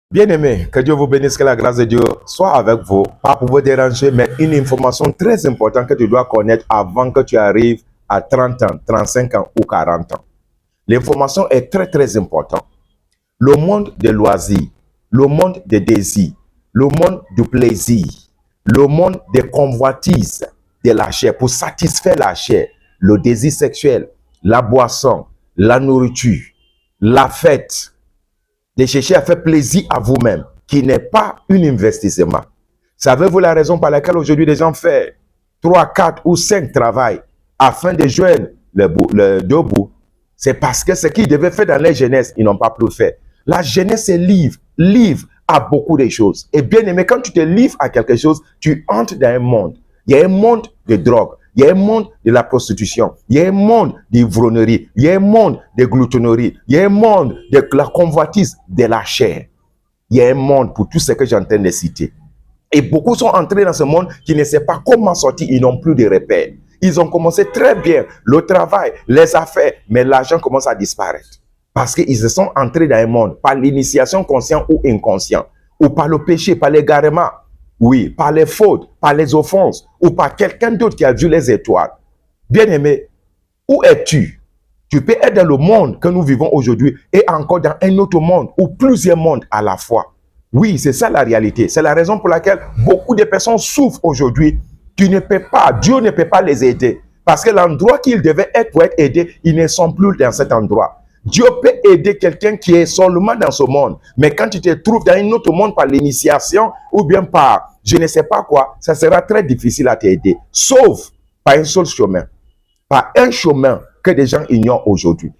Bien-aimés, que Dieu vous bénisse, que la grâce de Dieu soit avec vous, pas pour vous déranger, mais une information très importante que tu dois connaître avant que tu arrives à 30 ans, 35 ans ou 40 ans. L'information est très, très importante. Le monde des loisirs, le monde des désirs, le monde du plaisir, le monde des convoitises de la chair, pour satisfaire la chair, le désir sexuel, la boisson, la nourriture, la fête, de chercher à faire plaisir à vous-même, qui n'est pas un investissement. Savez-vous la raison par laquelle aujourd'hui les gens font 3, 4 ou 5 travails afin de joindre le deux bouts? C'est parce que ce qu'ils devaient faire dans leur jeunesse, ils n'ont pas pu faire. La jeunesse est livre à beaucoup de choses. Et bien aimé, quand tu te livres à quelque chose, tu entres dans un monde. Il y a un monde de drogue. Il y a un monde de la prostitution. Il y a un monde d'ivrognerie. Il y a un monde de gloutonnerie. Il y a un monde de la convoitise de la chair. Il y a un monde pour tout ce que j'ai en train de citer. Et beaucoup sont entrés dans ce monde qui ne savent pas comment sortir. Ils n'ont plus de repères. Ils ont commencé très bien le travail, les affaires, mais l'argent commence à disparaître. Parce qu'ils se sont entrés dans un monde par l'initiation consciente ou inconsciente, ou par le péché, par l'égarement. Oui, par les fautes, par les offenses, ou par quelqu'un d'autre qui a vu les étoiles. Bien-aimé, où es-tu? Tu peux être dans le monde que nous vivons aujourd'hui et encore dans un autre monde ou plusieurs mondes à la fois. Oui, c'est ça la réalité. C'est la raison pour laquelle beaucoup de personnes souffrent aujourd'hui. Tu ne peux pas, Dieu ne peut pas les aider. Parce que l'endroit qu'ils devaient être pour être aidés, ils ne sont plus dans cet endroit. Dieu peut aider quelqu'un qui est seulement dans ce monde. Mais quand tu te trouves dans un autre monde par l'initiation ou bien par je ne sais pas quoi, ça sera très difficile à t'aider. Sauf par un seul chemin. Par un chemin que des gens ignorent aujourd'hui.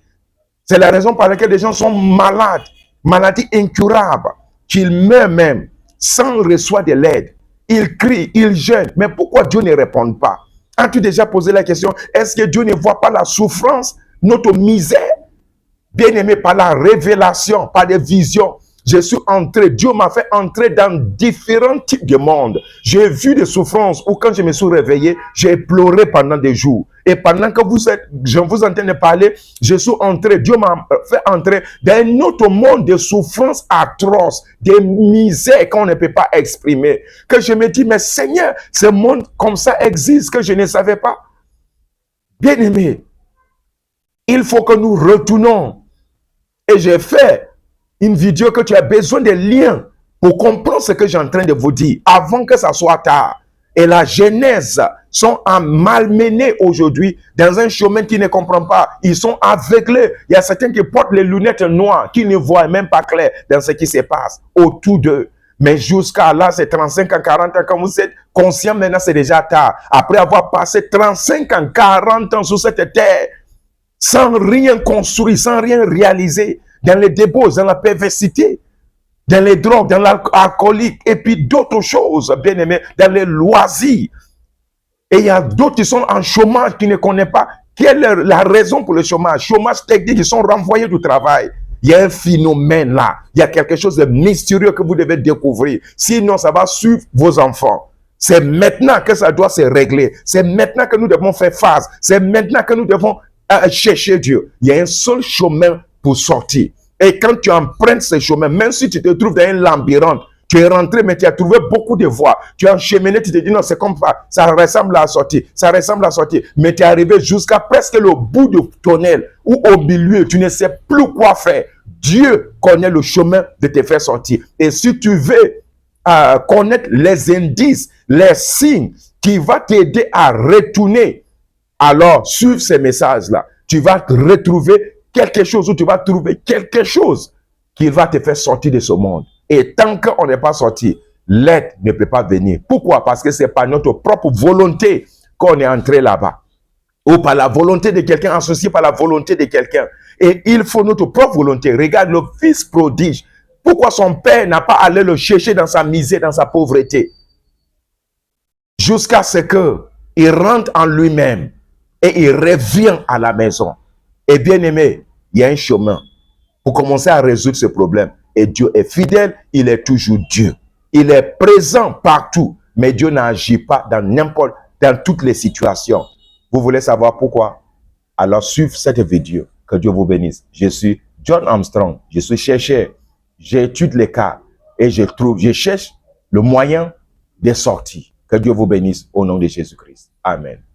C'est la raison par laquelle des gens sont malades, maladies incurables, qu'ils meurent même sans recevoir de l'aide. Ils crient, ils jeûnent, mais pourquoi Dieu ne répond pas? As-tu déjà posé la question, est-ce que Dieu ne voit pas la souffrance, notre misère? Bien-aimé, par la révélation, par des visions, je suis entré, Dieu m'a fait entrer dans différents types de mondes. J'ai vu des souffrances où quand je me suis réveillé, j'ai pleuré pendant des jours. Et pendant que je vous entends de parler, je suis entré, Dieu m'a fait entrer dans un autre monde de souffrances atroces, de misères qu'on ne peut pas exprimer. Que je me dis, mais Seigneur, ce monde comme ça existe que je ne savais pas. Bien-aimé, il faut que nous retournons. Et j'ai fait une vidéo que tu as besoin de liens pour comprendre ce que j'ai en train de vous dire avant que ça soit tard. Et la jeunesse sont malmenés aujourd'hui dans un chemin qui ne comprend pas. Ils sont aveuglés. Il y a certains qui portent les lunettes noires, qui ne voient même pas clair dans ce qui se passe autour d'eux. Mais jusqu'à là, c'est 35 ans, 40 ans, quand vous êtes conscient, maintenant c'est déjà tard. Après avoir passé 35 ans, 40 ans sur cette terre, sans rien construire, sans rien réaliser, dans les débauches, dans la perversité, dans les drogues, dans l'alcoolique, et puis d'autres choses, bien aimés, dans les loisirs. Et il y a d'autres qui sont en chômage, qui ne connaissent pas quelle est la raison pour le chômage. Chômage technique, ils sont renvoyés du travail. Il y a un phénomène là, il y a quelque chose de mystérieux que vous devez découvrir. Sinon, ça va suivre vos enfants. C'est maintenant que ça doit se régler. C'est maintenant que nous devons faire face. C'est maintenant que nous devons chercher Dieu. Il y a un seul chemin pour sortir. Et quand tu empruntes ce chemin, même si tu te trouves dans un labyrinthe, tu es rentré, mais tu as trouvé beaucoup de voies. Tu as cheminé, tu te dis non, c'est comme ça. Ça ressemble à la sortie. Ça ressemble à la sortie. Mais tu es arrivé jusqu'à presque le bout du tunnel ou au milieu. Tu ne sais plus quoi faire. Dieu connaît le chemin de te faire sortir. Et si tu veux connaître les indices, les signes qui vont t'aider à retourner, alors suive ces messages-là. Tu vas te retrouver quelque chose, ou tu vas trouver quelque chose qui va te faire sortir de ce monde. Et tant qu'on n'est pas sorti, l'aide ne peut pas venir. Pourquoi? Parce que c'est par notre propre volonté qu'on est entré là-bas. Ou par la volonté de quelqu'un, associé par la volonté de quelqu'un. Et il faut notre propre volonté. Regarde le fils prodige. Pourquoi son père n'a pas allé le chercher dans sa misère, dans sa pauvreté? Jusqu'à ce qu'il rentre en lui-même et il revient à la maison. Et bien aimé, il y a un chemin pour commencer à résoudre ce problème. Et Dieu est fidèle, il est toujours Dieu. Il est présent partout, mais Dieu n'agit pas dans toutes les situations. Vous voulez savoir pourquoi? Alors suivez cette vidéo. Que Dieu vous bénisse. Je suis John Armstrong, je suis chercheur. J'étudie les cas. et je cherche le moyen de sortir. Que Dieu vous bénisse au nom de Jésus-Christ. Amen.